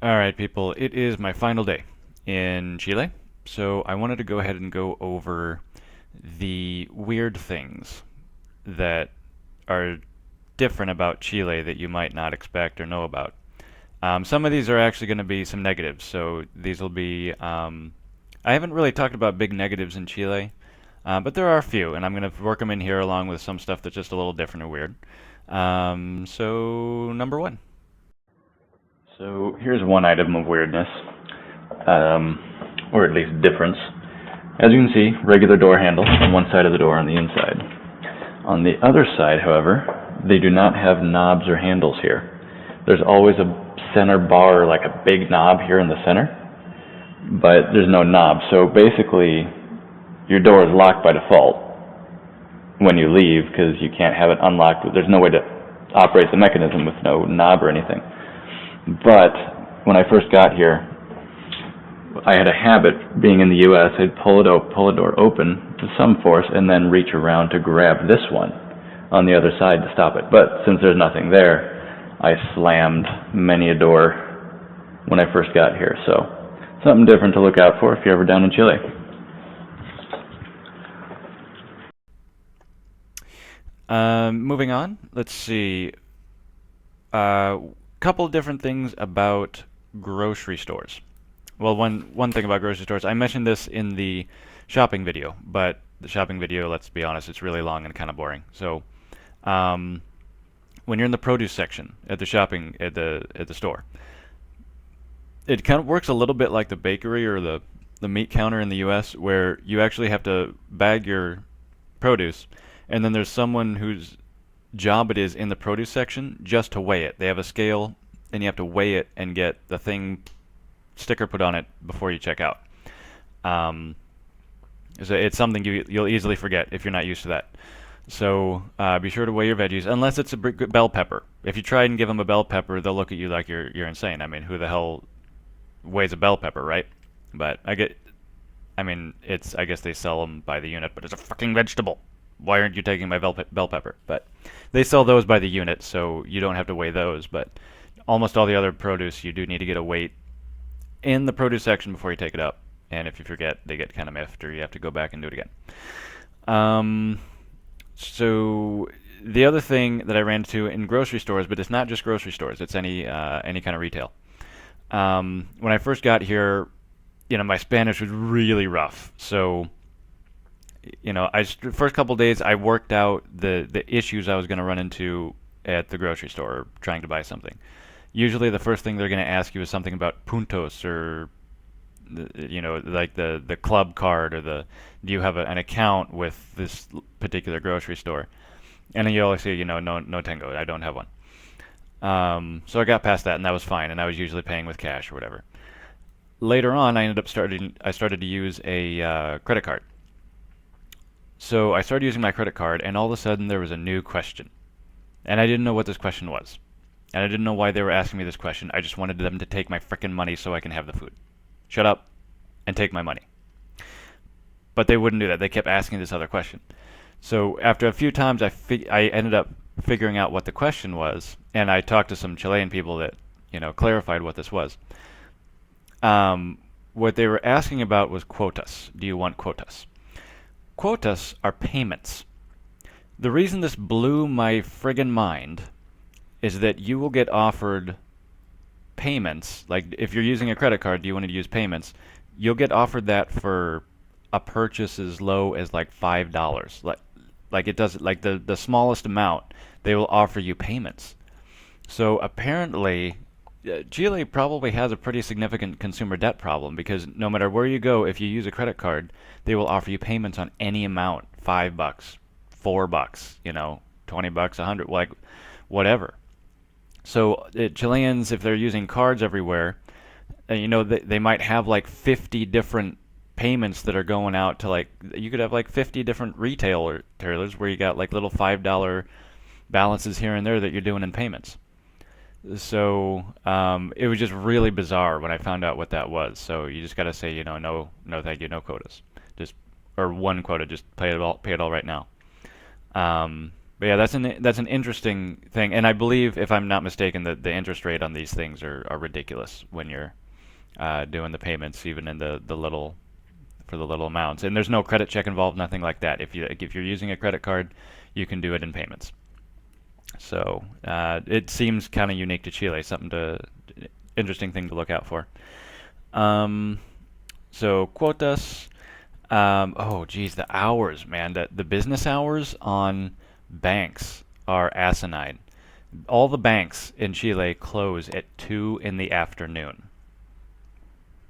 All right, people, it is my final day in Chile, so I wanted to go ahead and go over the weird things that are different about Chile that you might not expect or know about. Some of these are actually going to be some negatives, so these will be. I haven't really talked about big negatives in Chile, but there are a few, and I'm going to work them in here along with some stuff that's just a little different or weird. So, number one. So here's one item of weirdness, um, or at least difference. As you can see, regular door handle on one side of the door on the inside. On the other side, however, they do not have knobs or handles here. There's always a center bar, like a big knob here in the center, but there's no knob. So basically, your door is locked by default when you leave because you can't have it unlocked. There's no way to operate the mechanism with no knob or anything. But when I first got here, I had a habit, being in the U.S., I'd pull a door open with some force and then reach around to grab this one on the other side to stop it. But since there's nothing there, I slammed many a door when I first got here. So something different to look out for if you're ever down in Chile. Moving on, let's see. Couple different things about grocery stores. Well, one thing about grocery stores, I mentioned this in the shopping video, but the shopping video, let's be honest, it's really long and kind of boring. So, um, when you're in the produce section at the shopping at the store, it kind of works a little bit like the bakery or the meat counter in the U.S., where you actually have to bag your produce, and then there's someone whose job it is in the produce section just to weigh it. They have a scale, and you have to weigh it and get the thing sticker put on it before you check out. Um, so it's something you'll easily forget if you're not used to that. So be sure to weigh your veggies, unless it's a bell pepper. If you try and give them a bell pepper, they'll look at you like you're insane. I mean, who the hell weighs a bell pepper, right? But I mean, I guess they sell them by the unit, but it's a fucking vegetable. Why aren't you taking my bell pepper? But they sell those by the unit, so you don't have to weigh those. But almost all the other produce, you do need to get a weight in the produce section before you take it up. And if you forget, they get kind of miffed, or you have to go back and do it again. Um, so the other thing that I ran into in grocery stores, but it's not just grocery stores; it's any kind of retail. When I first got here, my Spanish was really rough. So, first couple days I worked out the issues I was going to run into at the grocery store trying to buy something. Usually, the first thing they're going to ask you is something about puntos or like the club card or do you have an account with this particular grocery store? And then you always say, no tengo, I don't have one. So I got past that, and that was fine, and I was usually paying with cash or whatever. Later on, I started to use a credit card. So I started using my credit card, and all of a sudden there was a new question. And I didn't know what this question was. And I didn't know why they were asking me this question. I just wanted them to take my frickin' money so I can have the food. Shut up and take my money. But they wouldn't do that. They kept asking this other question. So after a few times, I ended up figuring out what the question was, and I talked to some Chilean people that clarified what this was. What they were asking about was quotas. Do you want quotas? Quotas are payments. The reason this blew my friggin' mind is that you will get offered payments. Like if you're using a credit card, do you want to use payments? You'll get offered that for a purchase as low as like $5. Like it does, like the smallest amount, they will offer you payments. So apparently, Chile probably has a pretty significant consumer debt problem because no matter where you go, if you use a credit card, they will offer you payments on any amount, $5, $4, $20, 100, like whatever. So Chileans, if they're using cards everywhere, they might have like 50 different payments that are going out to you could have like 50 different retailers where you got like little $5 balances here and there that you're doing in payments. So it was just really bizarre when I found out what that was. So you just got to say, no, no, thank you, no quotas, just or one quota, just pay it all right now. But yeah, that's an interesting thing, and I believe, if I'm not mistaken, that the interest rate on these things are ridiculous when you're doing the payments, even in the little for the little amounts. And there's no credit check involved, nothing like that. If you're using a credit card, you can do it in payments. So it seems kind of unique to Chile, something to interesting thing to look out for. Um, so quotas. Oh, geez, the hours, man. The business hours on banks are asinine. All the banks in Chile close at 2 in the afternoon.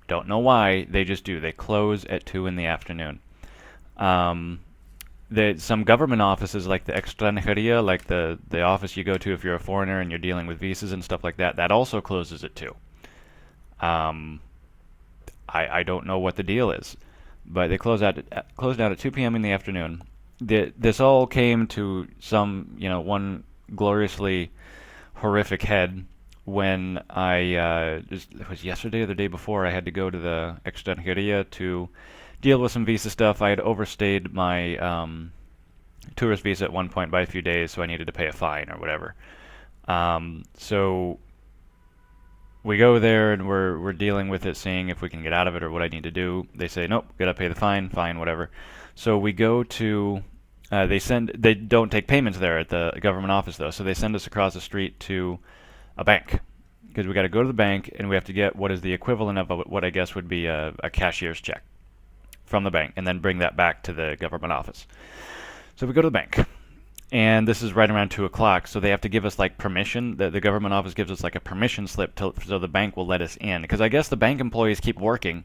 Don't know why, they just do. They close at 2 in the afternoon. Um, some government offices, like the extranjeria, like the office you go to if you're a foreigner and you're dealing with visas and stuff like that, that also closes at 2. Um, I don't know what the deal is, but they closed out at 2 p.m. in the afternoon. This all came to one gloriously horrific head when it was yesterday or the day before, I had to go to the extranjeria to deal with some visa stuff. I had overstayed my tourist visa at one point by a few days, so I needed to pay a fine or whatever. So we go there and we're dealing with it, seeing if we can get out of it or what I need to do. They say, nope, gotta pay the fine, fine, whatever. So we go to they don't take payments there at the government office though, so they send us across the street to a bank because we got to go to the bank and we have to get what is the equivalent of what I guess would be a cashier's check from the bank and then bring that back to the government office. So we go to the bank, and this is right around 2 o'clock. So they have to give us like permission. The government office gives us like a permission slip so the bank will let us in. Because I guess the bank employees keep working,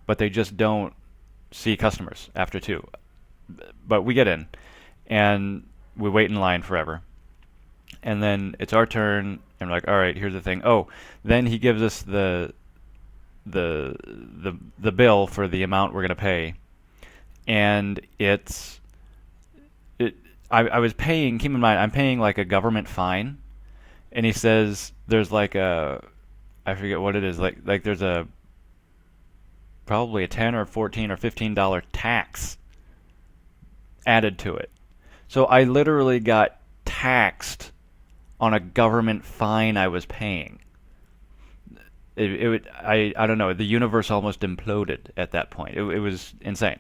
but they just don't see customers after 2. But we get in, and we wait in line forever. And then it's our turn, and we're like, all right, here's the thing. Oh, then he gives us the bill for the amount we're gonna pay, and I was paying. Keep in mind, I'm paying like a government fine, and he says there's like I forget what it is. Like there's a probably a 10 or 14 or $15 tax added to it. So I literally got taxed on a government fine I was paying. I don't know. The universe almost imploded at that point. It was insane.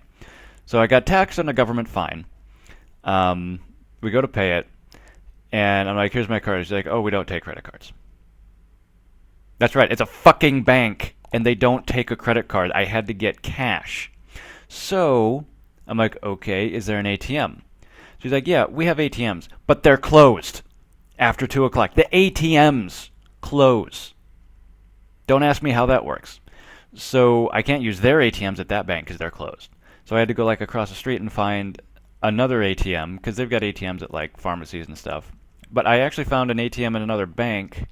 So I got taxed on a government fine. We go to pay it, and I'm like, here's my card. He's like, oh, we don't take credit cards. That's right. It's a fucking bank, and they don't take a credit card. I had to get cash. So I'm like, okay, is there an ATM? She's like, yeah, we have ATMs, but they're closed after 2 o'clock. The ATMs close. Don't ask me how that works. So I can't use their ATMs at that bank because they're closed. So I had to go like across the street and find another ATM because they've got ATMs at like pharmacies and stuff. But I actually found an ATM in another bank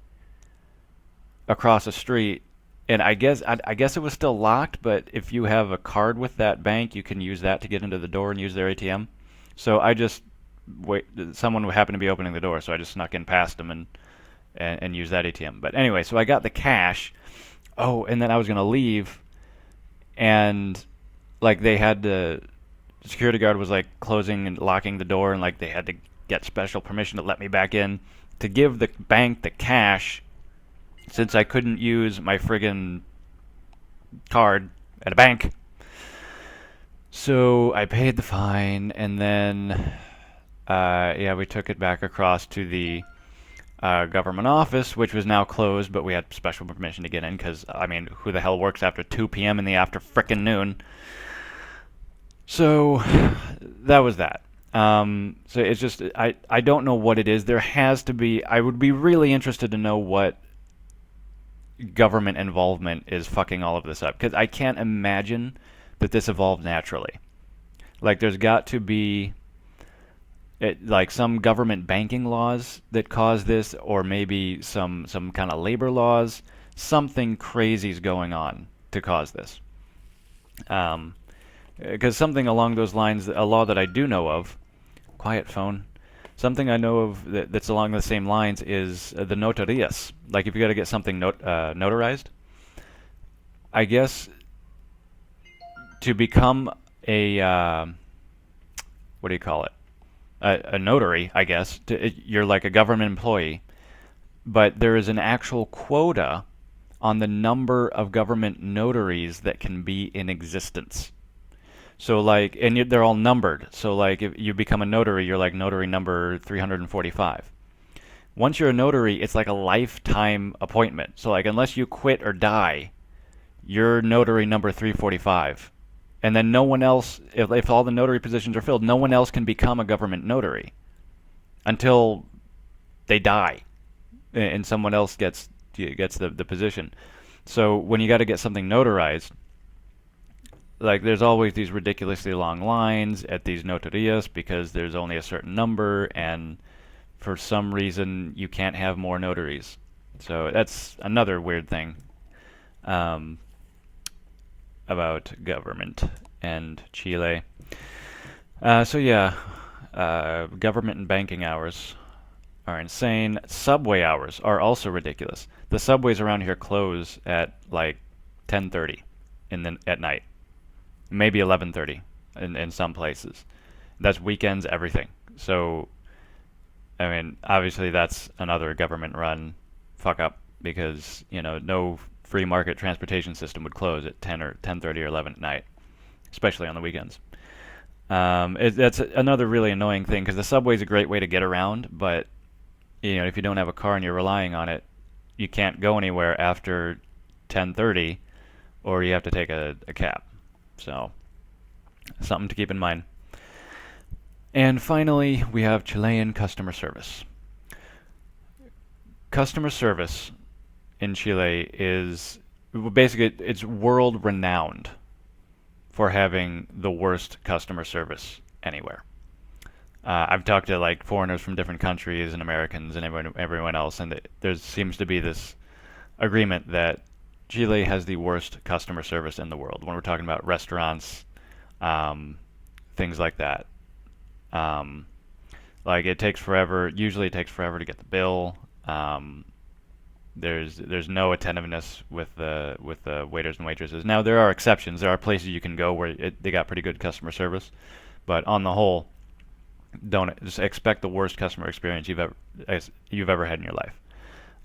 across the street, and I guess it was still locked. But if you have a card with that bank, you can use that to get into the door and use their ATM. So I just wait. Someone would happen to be opening the door, so I just snuck in past them and used that ATM. But anyway, so I got the cash. Oh, and then I was gonna leave, and like they had to. The security guard was like closing and locking the door, and like they had to get special permission to let me back in to give the bank the cash, since I couldn't use my friggin' card at a bank. So I paid the fine, and then yeah, we took it back across to the government office, which was now closed, but we had special permission to get in because, I mean, who the hell works after 2 p.m. in the after frickin' noon? So that was that. So it's just I don't know what it is. There has to be. I would be really interested to know what government involvement is fucking all of this up, because I can't imagine that this evolved naturally. Like there's got to be like some government banking laws that cause this, or maybe some kind of labor laws. Something crazy is going on to cause this. Because something along those lines, a law that I do know of, quiet phone, something I know of that's along the same lines is the notarias. Like if you got to get something notarized, I guess to become a what do you call it? a notary, I guess. You're like a government employee, but there is an actual quota on the number of government notaries that can be in existence. So like, and they're all numbered. So like, if you become a notary, you're like notary number 345. Once you're a notary, it's like a lifetime appointment. So like, unless you quit or die, you're notary number 345. And then no one else, if all the notary positions are filled, no one else can become a government notary until they die and someone else gets the position. So when you got to get something notarized, like there's always these ridiculously long lines at these notarias because there's only a certain number, and for some reason you can't have more notaries. So that's another weird thing um, about government and Chile. So yeah, government and banking hours are insane. Subway hours are also ridiculous. The subways around here close at like 10:30 at night, maybe 11:30 in some places. That's weekends, everything. So I mean, obviously that's another government-run fuck up because no free market transportation system would close at 10 or 10:30 or 11 at night, especially on the weekends. That's another really annoying thing because the subway's a great way to get around, but if you don't have a car and you're relying on it, you can't go anywhere after 10:30, or you have to take a cab. So something to keep in mind. And finally, we have Chilean customer service. Customer service in Chile is basically it's world renowned for having the worst customer service anywhere. I've talked to like foreigners from different countries and Americans and everyone else, and there seems to be this agreement that Chile has the worst customer service in the world when we're talking about restaurants, um, things like that. Um, like it takes forever. Usually, it takes forever to get the bill. Um, there's no attentiveness with the waiters and waitresses. Now there are exceptions. There are places you can go where they got pretty good customer service, but on the whole, don't just expect the worst customer experience you've ever had in your life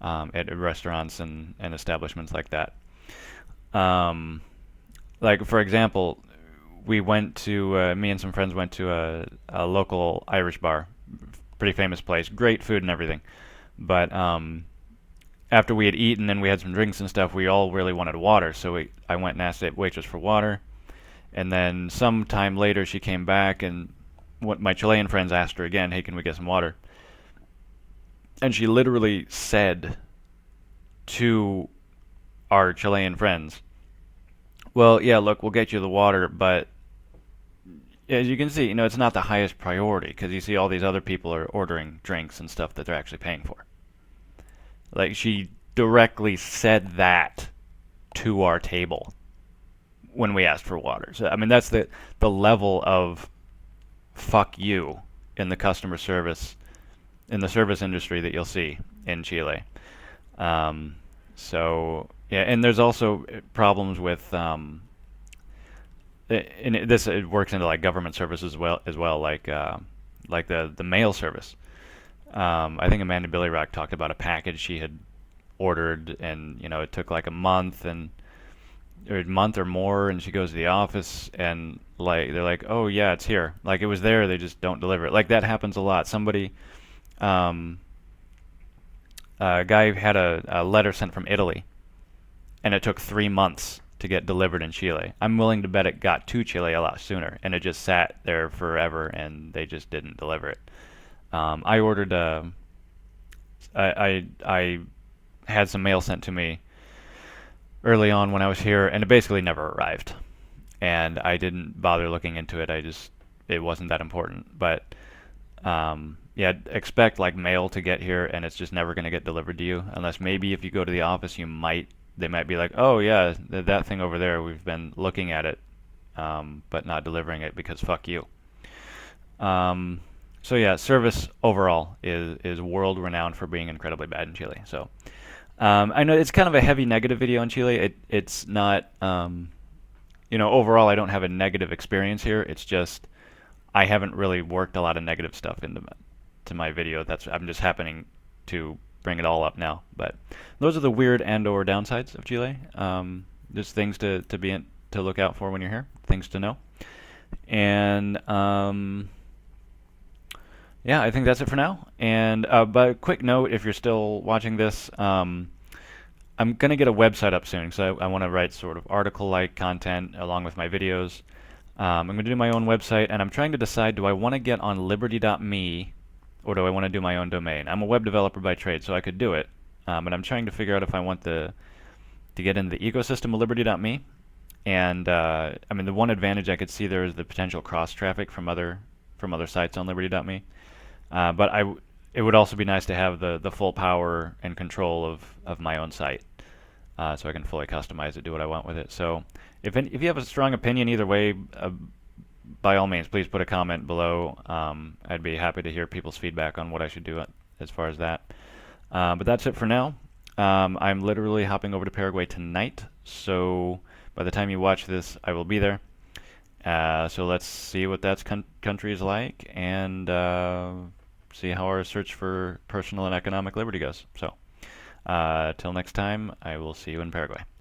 at restaurants and establishments like that. Um, like for example, we went to me and some friends went to a local Irish bar, pretty famous place, great food and everything. But after we had eaten and we had some drinks and stuff, we all really wanted water. So I went and asked the waitress for water, and then some time later she came back and my Chilean friends asked her again, "Hey, can we get some water?" And she literally said to our Chilean friends, "Well, yeah, look, we'll get you the water, but as you can see, it's not the highest priority because you see all these other people are ordering drinks and stuff that they're actually paying for." Like she directly said that to our table when we asked for water. So I mean, that's the level of fuck you in the customer service in the service industry that you'll see in Chile. So yeah, and there's also problems with and it works into like government services as well, like the mail service. I think Amanda Billy Rock talked about a package she had ordered, and it took like a month or a month or more, and she goes to the office and like they're like, "Oh yeah, it's here." Like it was there, they just don't deliver it. Like that happens a lot. Um, a guy had a letter sent from Italy, and it took 3 months to get delivered in Chile. I'm willing to bet it got to Chile a lot sooner, and it just sat there forever, and they just didn't deliver it. I ordered I had some mail sent to me early on when I was here, and it basically never arrived. And I didn't bother looking into it. It wasn't that important. But yeah, expect like mail to get here, and it's just never going to get delivered to you unless maybe if you go to the office, they might be like, "Oh yeah, that thing over there, we've been looking at it, but not delivering it because fuck you." Um, so yeah, service overall is world renowned for being incredibly bad in Chile. So I know it's kind of a heavy negative video on Chile. It's not overall I don't have a negative experience here. It's just I haven't really worked a lot of negative stuff into my video. I'm just happening to bring it all up now. But those are the weird and/or downsides of Chile. Just things to look out for when you're here. Things to know. And yeah, I think that's it for now. And but quick note, if you're still watching this, I'm gonna get a website up soon, so I want to write sort of article-like content along with my videos. I'm gonna do my own website, and I'm trying to decide: do I want to get on liberty.me, or do I want to do my own domain? I'm a web developer by trade, so I could do it, but I'm trying to figure out if I want to get in the ecosystem of liberty.me. And I mean, the one advantage I could see there is the potential cross traffic from other sites on liberty.me. But it would also be nice to have the full power and control of my own site, so I can fully customize it, do what I want with it. So if you have a strong opinion either way, by all means, please put a comment below. I'd be happy to hear people's feedback on what I should do as far as that. But that's it for now. I'm literally hopping over to Paraguay tonight, so by the time you watch this, I will be there. So let's see what that country is like, and see how our search for personal and economic liberty goes. So, till next time, I will see you in Paraguay.